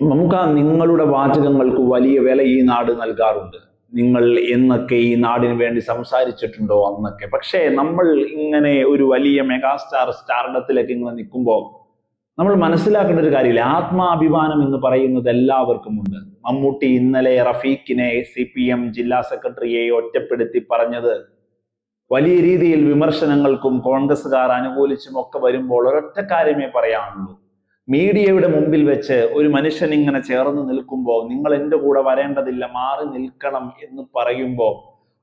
നമുക്ക് നിങ്ങളുടെ വാചകങ്ങൾക്ക് വലിയ വില ഈ നാട് നൽകാറുണ്ട്. നിങ്ങൾ എന്നൊക്കെ ഈ നാടിന് വേണ്ടി സംസാരിച്ചിട്ടുണ്ടോ അന്നൊക്കെ. പക്ഷേ നമ്മൾ ഇങ്ങനെ ഒരു വലിയ മെഗാസ്റ്റാർ സ്റ്റാർഡത്തിലേക്ക് ഇങ്ങനെ നിൽക്കുമ്പോൾ നമ്മൾ മനസ്സിലാക്കേണ്ട ഒരു കാര്യമില്ല, ആത്മാഭിമാനം എന്ന് പറയുന്നത് എല്ലാവർക്കും ഉണ്ട്. മമ്മൂട്ടി ഇന്നലെ റഫീഖിനെ CPM ജില്ലാ സെക്രട്ടറിയെ ഒറ്റപ്പെടുത്തി പറഞ്ഞത് വലിയ രീതിയിൽ വിമർശനങ്ങൾക്കും കോൺഗ്രസ്സുകാർ അനുകൂലിച്ചും ഒക്കെ വരുമ്പോൾ ഒരൊറ്റ കാര്യമേ പറയാനുള്ളൂ. മീഡിയയുടെ മുമ്പിൽ വെച്ച് ഒരു മനുഷ്യൻ ഇങ്ങനെ ചേർന്ന് നിൽക്കുമ്പോൾ നിങ്ങൾ എൻ്റെ കൂടെ വരേണ്ടതില്ല, മാറി നിൽക്കണം എന്ന് പറയുമ്പോൾ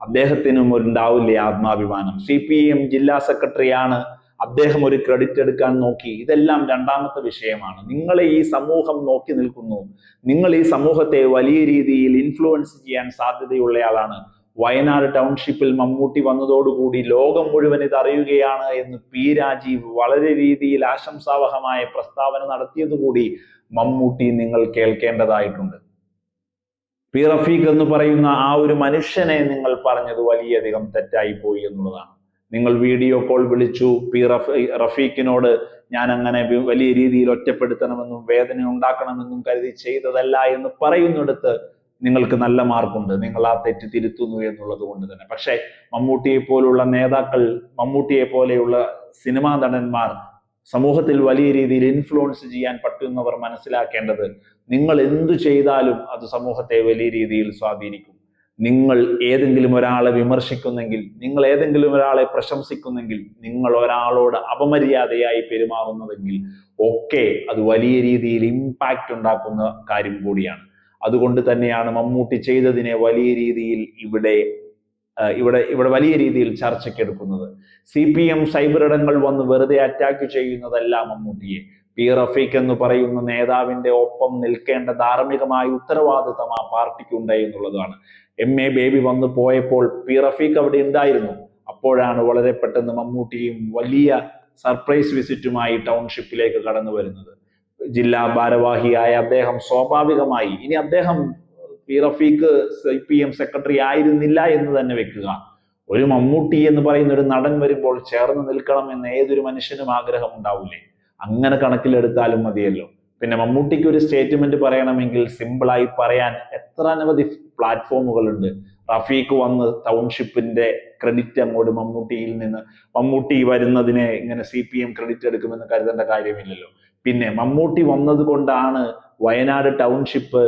അദ്ദേഹത്തിനും ഉണ്ടാവില്ലേ ആത്മാഭിമാനം? CPM ജില്ലാ സെക്രട്ടറിയാണ്, അദ്ദേഹം ഒരു ക്രെഡിറ്റ് എടുക്കാൻ നോക്കി. ഇതെല്ലാം രണ്ടാമത്തെ വിഷയമാണ്. നിങ്ങളെ ഈ സമൂഹം നോക്കി നിൽക്കുന്നു. നിങ്ങൾ ഈ സമൂഹത്തെ വലിയ രീതിയിൽ ഇൻഫ്ലുവൻസ് ചെയ്യാൻ സാധ്യതയുള്ളയാളാണ്. വയനാട് ടൗൺഷിപ്പിൽ മമ്മൂട്ടി വന്നതോടുകൂടി ലോകം മുഴുവൻ ഇത് അറിയുകയാണ് എന്ന് P രാജീവ് വളരെ രീതിയിൽ ആശംസാവഹമായ പ്രസ്താവന നടത്തിയതുകൂടി മമ്മൂട്ടി നിങ്ങൾ കേൾക്കേണ്ടതായിട്ടുണ്ട്. P റഫീഖ് എന്ന് പറയുന്ന ആ ഒരു മനുഷ്യനെ നിങ്ങൾ പറഞ്ഞത് വലിയധികം തെറ്റായി പോയി എന്നുള്ളതാണ്. നിങ്ങൾ വീഡിയോ കോൾ വിളിച്ചു P റഫീഖിനോട് ഞാൻ അങ്ങനെ വലിയ രീതിയിൽ ഒറ്റപ്പെടുത്തണമെന്നും വേദന ഉണ്ടാക്കണമെന്നും കരുതി ചെയ്തതല്ല എന്ന് പറയുന്നിടത്ത് നിങ്ങൾക്ക് നല്ല മാർക്കുണ്ട്, നിങ്ങൾ ആ തെറ്റ് തിരുത്തുന്നു എന്നുള്ളത് കൊണ്ട് തന്നെ. പക്ഷേ മമ്മൂട്ടിയെ പോലുള്ള നേതാക്കൾ, മമ്മൂട്ടിയെ പോലെയുള്ള സിനിമാ നടന്മാർ സമൂഹത്തിൽ വലിയ രീതിയിൽ ഇൻഫ്ലുവൻസ് ചെയ്യാൻ പറ്റുന്നവർ മനസ്സിലാക്കേണ്ടത്, നിങ്ങൾ എന്തു ചെയ്താലും അത് സമൂഹത്തെ വലിയ രീതിയിൽ സ്വാധീനിക്കും. നിങ്ങൾ ഏതെങ്കിലും ഒരാളെ വിമർശിക്കുന്നെങ്കിൽ, നിങ്ങൾ ഏതെങ്കിലും ഒരാളെ പ്രശംസിക്കുന്നെങ്കിൽ, നിങ്ങൾ ഒരാളോട് അപമര്യാദയായി പെരുമാറുന്നതെങ്കിൽ ഒക്കെ അത് വലിയ രീതിയിൽ ഇമ്പാക്റ്റ് ഉണ്ടാക്കുന്ന കാര്യം കൂടിയാണ്. അതുകൊണ്ട് തന്നെയാണ് മമ്മൂട്ടി ചെയ്തതിനെ വലിയ രീതിയിൽ ഇവിടെ വലിയ രീതിയിൽ ചർച്ചയ്ക്കെടുക്കുന്നത്. CPM സൈബറിടങ്ങൾ വന്ന് വെറുതെ അറ്റാക്ക് ചെയ്യുന്നതല്ല മമ്മൂട്ടിയെ. P റഫീഖ് എന്ന് പറയുന്ന നേതാവിന്റെ ഒപ്പം നിൽക്കേണ്ട ധാർമ്മികമായ ഉത്തരവാദിത്തം ആ പാർട്ടിക്കുണ്ട് എന്നുള്ളതാണ്. MA ബേബി വന്നു പോയപ്പോൾ P റഫീഖ് അവിടെ ഉണ്ടായിരുന്നു. അപ്പോഴാണ് വളരെ പെട്ടെന്ന് മമ്മൂട്ടിയും വലിയ സർപ്രൈസ് വിസിറ്റുമായി ടൗൺഷിപ്പിലേക്ക് കടന്നു വരുന്നത്. ജില്ലാ ഭാരവാഹിയായ അദ്ദേഹം സ്വാഭാവികമായി, ഇനി അദ്ദേഹം P റഫീഖ് CPM സെക്രട്ടറി ആയിരുന്നില്ല എന്ന് തന്നെ വെക്കുക, ഒരു മമ്മൂട്ടി എന്ന് പറയുന്ന ഒരു നടൻ വരുമ്പോൾ ചേർന്ന് നിൽക്കണം എന്ന് ഏതൊരു മനുഷ്യനും ആഗ്രഹം ഉണ്ടാവില്ലേ? അങ്ങനെ കണക്കിലെടുത്താലും മതിയല്ലോ. പിന്നെ മമ്മൂട്ടിക്ക് ഒരു സ്റ്റേറ്റ്മെന്റ് പറയണമെങ്കിൽ സിമ്പിളായി പറയാൻ എത്ര അനവധി പ്ലാറ്റ്ഫോമുകളുണ്ട്. റഫീഖ് വന്ന് ടൗൺഷിപ്പിന്റെ ക്രെഡിറ്റ് അങ്ങോട്ട് മമ്മൂട്ടി വരുന്നതിനെ ഇങ്ങനെ CPM ക്രെഡിറ്റ് എടുക്കുമെന്ന് കരുതേണ്ട കാര്യമില്ലല്ലോ. പിന്നെ മമ്മൂട്ടി വന്നത് കൊണ്ടാണ് വയനാട് ടൗൺഷിപ്പ്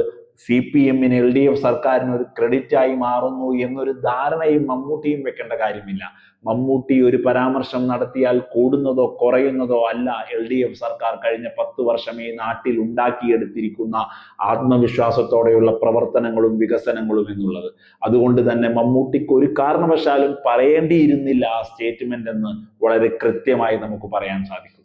CPMന് LDF സർക്കാരിന് ഒരു ക്രെഡിറ്റ് ആയി മാറുന്നു എന്നൊരു ധാരണയും മമ്മൂട്ടിയും വെക്കേണ്ട കാര്യമില്ല. മമ്മൂട്ടി ഒരു പരാമർശം നടത്തിയാൽ കൂടുന്നതോ കുറയുന്നതോ അല്ല LDF സർക്കാർ കഴിഞ്ഞ 10 വർഷം ഈ നാട്ടിൽ ഉണ്ടാക്കിയെടുത്തിരിക്കുന്ന ആത്മവിശ്വാസത്തോടെയുള്ള പ്രവർത്തനങ്ങളും വികസനങ്ങളും എന്നുള്ളത്. അതുകൊണ്ട് തന്നെ മമ്മൂട്ടിക്ക് ഒരു കാരണവശാലും പറയേണ്ടിയിരുന്നില്ല ആ സ്റ്റേറ്റ്മെന്റ് എന്ന് വളരെ കൃത്യമായി നമുക്ക് പറയാൻ സാധിക്കും.